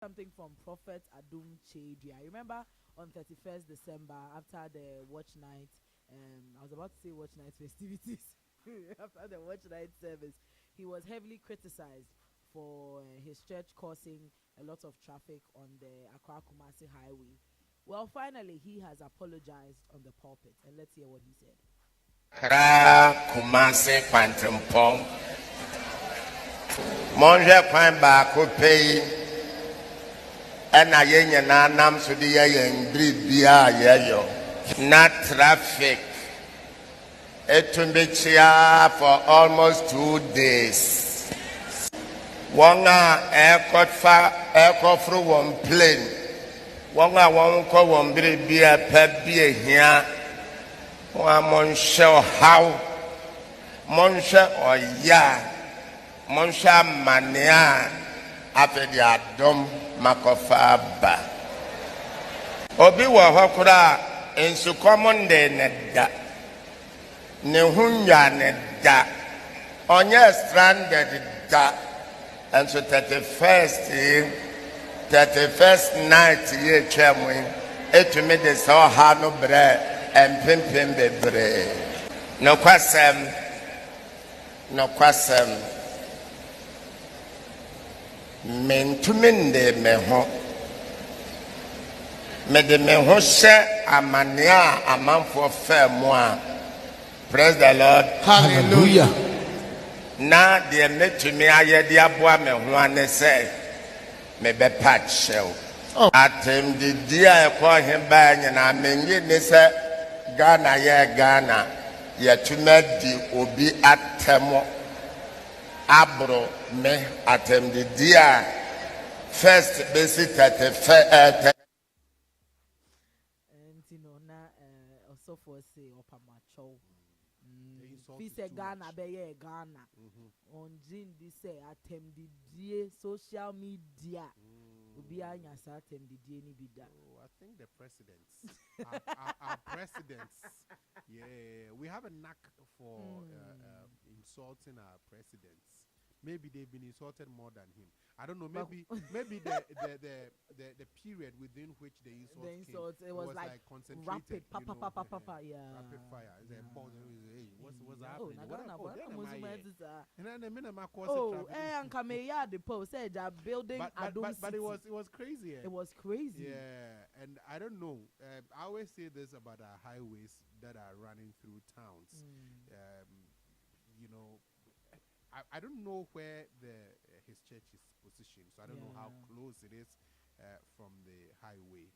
something from Prophet Adom Kyei. I remember on 31st December after the watch night, I was about to say watch night festivities. After the watch night service, he was heavily criticized for his church causing a lot of traffic on the Accra Kumasi highway. Well, finally, he has apologized on the pulpit, and let's hear what he said. Accra Kumasi Quantum Pom Monja Kwamba Kopei and Ayenya Nam Sudia and Bribia Yayo. Not traffic. Etumbichia for almost 2 days. Wanga aircraft through one plane. Wanga wonko one bribia pebia here. Monshe how Monshe or ya Monshe mania after the Adom Makofaba Obi wa hokura in su common de neda Nehunya neda onye stranded da and so 31st night ye chemwe etumi de so ha no bre and pimpin bebre. No kwasem. Mentuminde meho. Mede meho she amania amanfo fe moi. Praise the Lord. Hallelujah. Na de metumi aye de aboa meho ane se me be patch. Atem di dia e kwa hemba nyina menye ne se Ghana ye tumedi obi atemo abro me atem the dia first basic And also for say opamacho. Fi say Ghana be ye Ghana. On Jin this say atem the dia social media. Obi anya sa atem the dia ni bida. I think the presidents, our presidents, yeah, we have a knack for insulting our presidents. Maybe they've been insulted more than him. I don't know. Maybe the period within which the insult came, it was like concentrated, rapid, yeah, rapid fire. Hey, what's happening? The post said that building. But it was crazy. It was crazy. Yeah, and I don't know. I always say this about our highways that are running through towns. You know, I don't know where his church is positioned, so I don't know how close it is from the highway.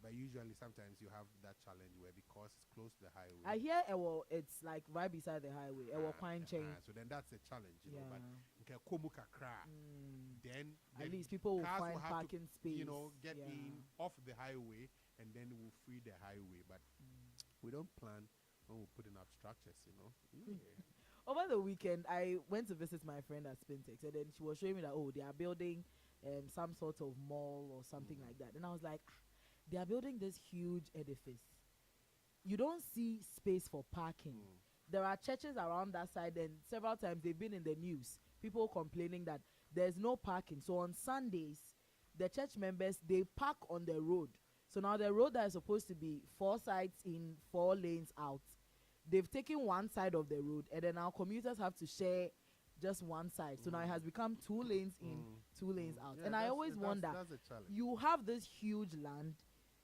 But usually, sometimes you have that challenge where because it's close to the highway. I hear it's like right beside the highway. So then that's a challenge, you know. But then at least people will find parking space. You know, get in off the highway, and then we'll free the highway. But we don't plan when we're putting up structures, you know. Over the weekend, I went to visit my friend at Spintex, and then she was showing me that, they are building some sort of mall or something like that. And I was like, they are building this huge edifice. You don't see space for parking. There are churches around that side, and several times they've been in the news. People complaining that there's no parking. So on Sundays, the church members, they park on the road. So now the road that is supposed to be 4 sides in, 4 lanes out, they've taken one side of the road, and then our commuters have to share just one side. So now it has become 2 lanes in, 2 lanes out. Yeah, and I always wonder, you have this huge land,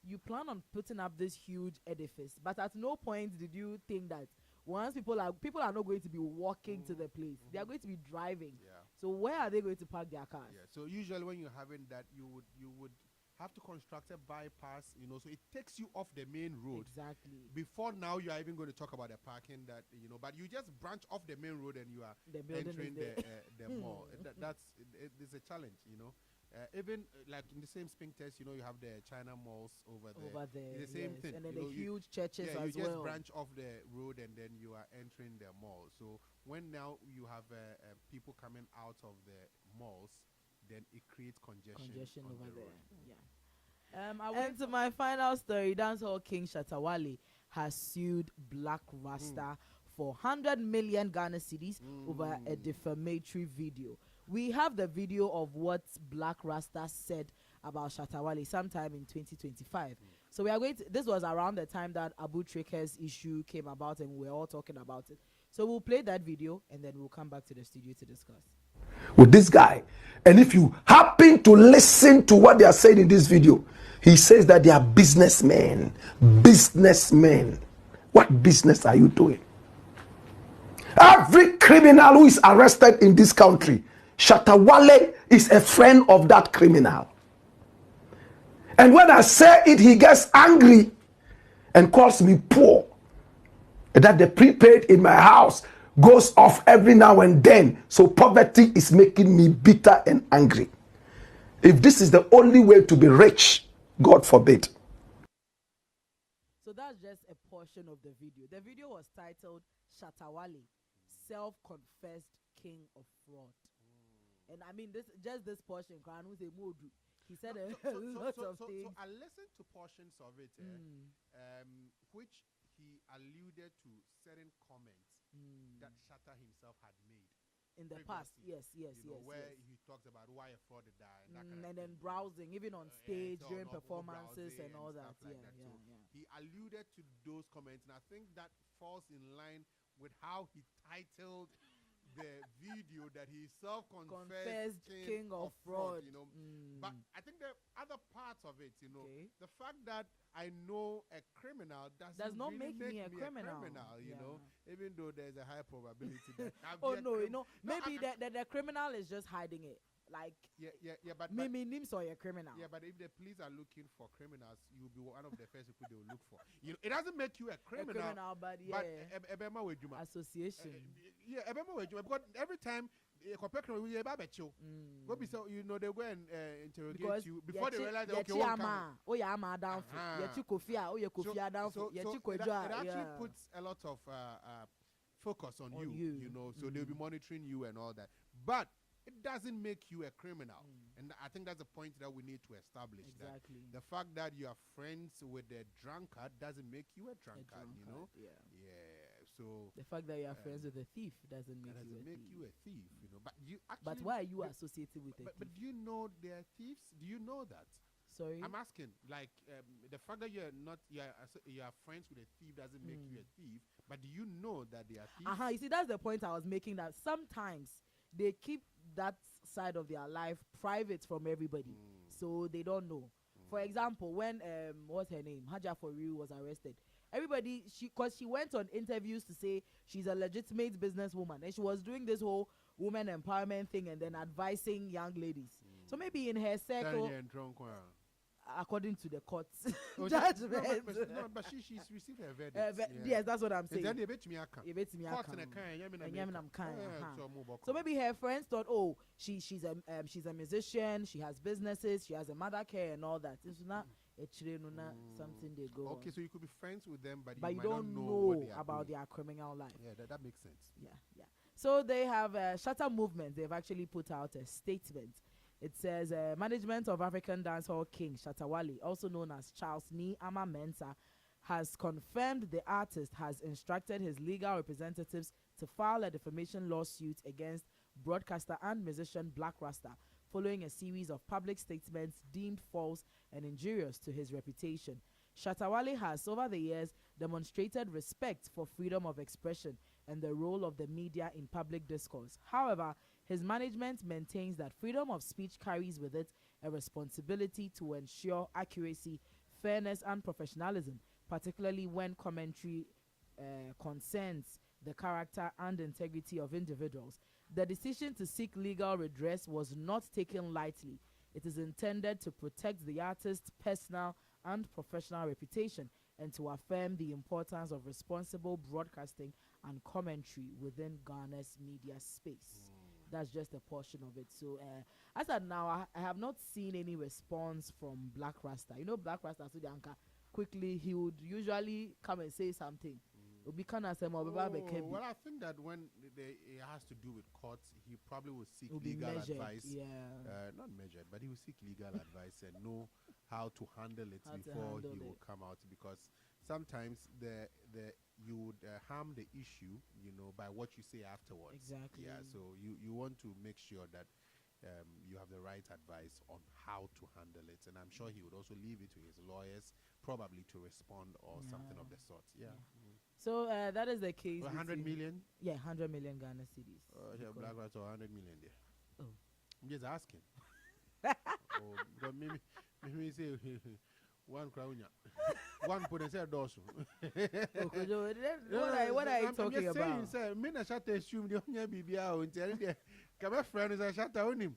you plan on putting up this huge edifice, but at no point did you think that once people are not going to be walking to the place, they are going to be driving. So where are they going to park their cars? So usually when you're having that, you would have to construct a bypass, you know, so it takes you off the main road. Exactly. Before now, you are even going to talk about the parking that, you know, but you just branch off the main road and you are entering the mall. It's a challenge, you know. Even like in the same Spink test, you know, you have the China malls over there. It's the same thing. And then the huge churches as well. You just branch off the road and then you are entering the mall. So when now you have people coming out of the malls, then it creates congestion over there. And to my final story, dancehall king Shatta Wale has sued Blakk Rasta for 100 million Ghana cedis over a defamatory video. We have the video of what Blakk Rasta said about Shatta Wale sometime in 2025. So we are going to, this was around the time that Abu Treker's issue came about and we were all talking about it. So we'll play that video and then we'll come back to the studio to discuss. With this guy, and if you happen to listen to what they are saying in this video, he says that they are businessmen. Businessmen. What business are you doing? Every criminal who is arrested in this country, Shatta Wale is a friend of that criminal. And when I say it, he gets angry and calls me poor. That the prepaid in my house goes off every now and then. So poverty is making me bitter and angry. If this is the only way to be rich, God forbid. So that's just a portion of the video. The video was titled Shatta Wale, Self-Confessed King of Fraud. And I mean, this portion, he said a lot of things. So I listened to portions of it, which he alluded to certain comments that Shatta himself had made in the past. Yes. Where he talks about why a fraud did die and then browsing, even on stage during performances and all that. So he alluded to those comments, and I think that falls in line with how he titled the video that he self-confessed king of fraud, But I think the other parts of it, the fact that I know a criminal does not really make me a criminal, even though there's a high probability that maybe the criminal is just hiding it. Like but maybe names or a criminal. Yeah, but if the police are looking for criminals, you'll be one of the first people they will look for. It doesn't make you a criminal, but association. Because every time they go and interrogate you before they realize that okay, won't come. It actually puts a lot of focus on you, so they'll be monitoring you and all that. But it doesn't make you a criminal. And I think that's a point that we need to establish. Exactly. That the fact that you are friends with a drunkard doesn't make you a drunkard, Yeah. So the fact that you are friends with a thief doesn't make you a thief. But you actually. But why are you associated with a thief? But do you know they are thieves? Do you know that? Sorry, I'm asking. Like the fact that you are friends with a thief doesn't make you a thief. But do you know that they are thieves? You see, that's the point I was making. That sometimes they keep that side of their life private from everybody, so they don't know. For example, when what's her name, Haja For Real was arrested, everybody because she went on interviews to say she's a legitimate businesswoman and she was doing this whole woman empowerment thing and then advising young ladies. So maybe in her circle, according to the court's judgment. But she's received her verdict. Yes, that's what I'm saying. So maybe her friends thought, oh, she's a musician, she has businesses, she has a mother care and all that. It's not something they go. Okay, so you could be friends with them, but you might don't not know about their criminal life. Yeah, that makes sense. Yeah. So they have Shatta Movement. They've actually put out a statement. It says, management of African dancehall king Shatta Wale, also known as Charles Ni Ama Mensah, has confirmed the artist has instructed his legal representatives to file a defamation lawsuit against broadcaster and musician Blakk Rasta, following a series of public statements deemed false and injurious to his reputation. Shatta Wale has, over the years, demonstrated respect for freedom of expression and the role of the media in public discourse. However, his management maintains that freedom of speech carries with it a responsibility to ensure accuracy, fairness, and professionalism, particularly when commentary concerns the character and integrity of individuals. The decision to seek legal redress was not taken lightly. It is intended to protect the artist's personal and professional reputation and to affirm the importance of responsible broadcasting and commentary within Ghana's media space. That's just a portion of it. So as of now, I have not seen any response from Blakk Rasta. Blakk Rasta, so quickly he would usually come and say something. Well, I think that when it has to do with courts, he probably will seek legal advice. Not measured, but he will seek legal advice and know how to handle it before he will come out, because sometimes you would harm the issue, by what you say afterwards. Exactly. Yeah. So you want to make sure that you have the right advice on how to handle it. And I'm sure he would also leave it to his lawyers, probably to respond or something of the sort. Yeah. So that is the case. 100 million? Yeah, 100 million Ghana cedis. Yeah, Blakk Rasta 100 million there. Oh. I'm just asking. Because maybe say one crown, one put and say dorsal. What are you talking about? I'm just saying, me na Shatta assume the only BBA and tell you, come a friend is a Shatta on him.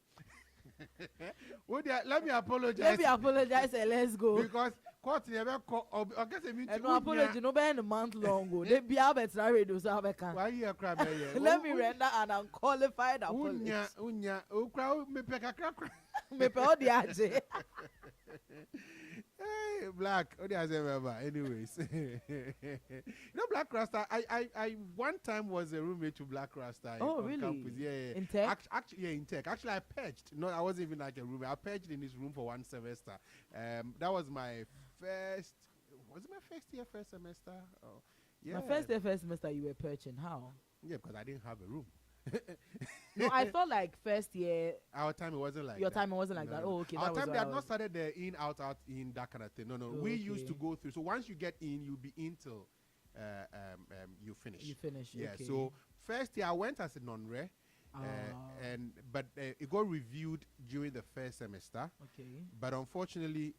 Let me apologize. Let me apologize and let's go. Because court never call. I guess I mean. And no apology, no be a month long ago. They be out at radio, so I can. Why you cry? Let me render an unqualified apology. Unya, crowd me pick a crack. Me pe all the aje. Hey, Blakk. Anyways, Blakk Rasta. I one time was a roommate to Blakk Rasta. Oh, on really? Campus. Yeah. In tech? Actually, yeah, in tech. Actually, I purged. No, I wasn't even like a roommate. I purged in his room for one semester. That was my first. Was it my first year, first semester? Oh, yeah. My first day, first semester, you were perching. How? Yeah, because I didn't have a room. No, I felt like first year. Our time it wasn't like Your that. time it wasn't like No, that. no. Oh, okay. Our that was time they what had I not was- started the in, out, in, that kind of thing. No. Oh, We used to okay. go through. So once you get in, you'll be in till you finish. You finish. Yeah. Okay. So first year I went as a non-re, but it got reviewed during the first semester. Okay. But unfortunately,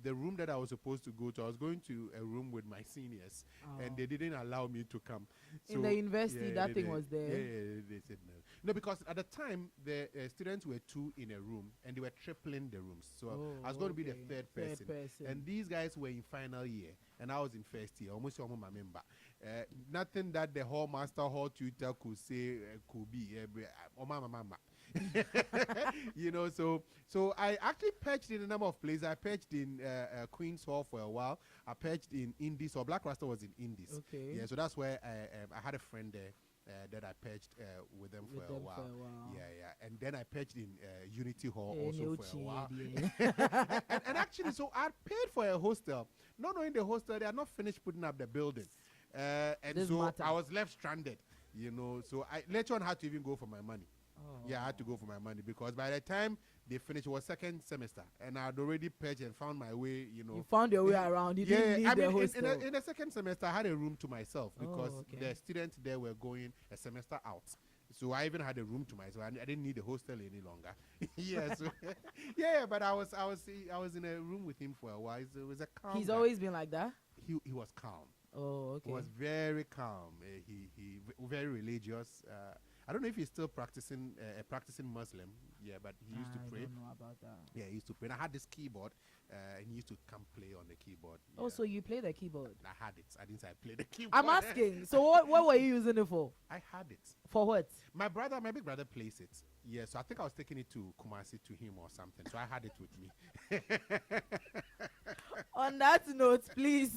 the room that I was supposed to go to, I was going to a room with my seniors, and they didn't allow me to come. In the university, that thing was there. Yeah, they said no. No, because at the time, the students were 2 in a room, and they were tripling the rooms. So I was going to be the third person. And these guys were in final year, and I was in first year, almost all my member. Nothing that the hall master, hall tutor could say could be. Mama. You know, so I actually perched in a number of places. I perched in Queen's Hall for a while. I perched in Indies, or Blakk Rasta was in Indies. Okay. Yeah, so that's where I had a friend there that I perched with them for a while. Yeah. And then I perched in Unity Hall also for a while. and actually, so I paid for a hostel. Not knowing the hostel, they are not finished putting up the building. And This so matter. I was left stranded, you know. So I later on had to even go for my money. Oh. Yeah, I had to go for my money because by the time they finished, it was second semester, and I had already purged and found my way, you know. You found your way around. You didn't need the hostel. In the second semester, I had a room to myself because okay. the students there were going a semester out. So I even had a room to myself. I didn't need a hostel any longer. Yeah, so but I was in a room with him for a while. It was a calm. He's guy. always been like that. He was calm. Oh, okay. He was very calm. He very religious. I don't know if he's still practicing Muslim. Yeah, but he used to pray. I don't know about that. Yeah, he used to play. And I had this keyboard, and he used to come play on the keyboard. Oh, Yeah. so you play the keyboard? I had it. I didn't say I played the keyboard. I'm asking. So what were you using it for? I had it. For what? My big brother plays it. Yeah, so I think I was taking it to Kumasi to him or something. So I had it with me. On that note, please.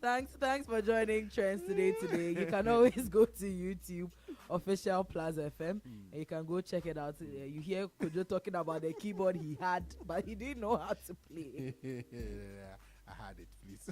Thanks for joining Trends today. You can always go to YouTube official PLUZZ FM and you can go check it out. You hear Kojo talking about the keyboard he had, but he didn't know how to play. I had it, please.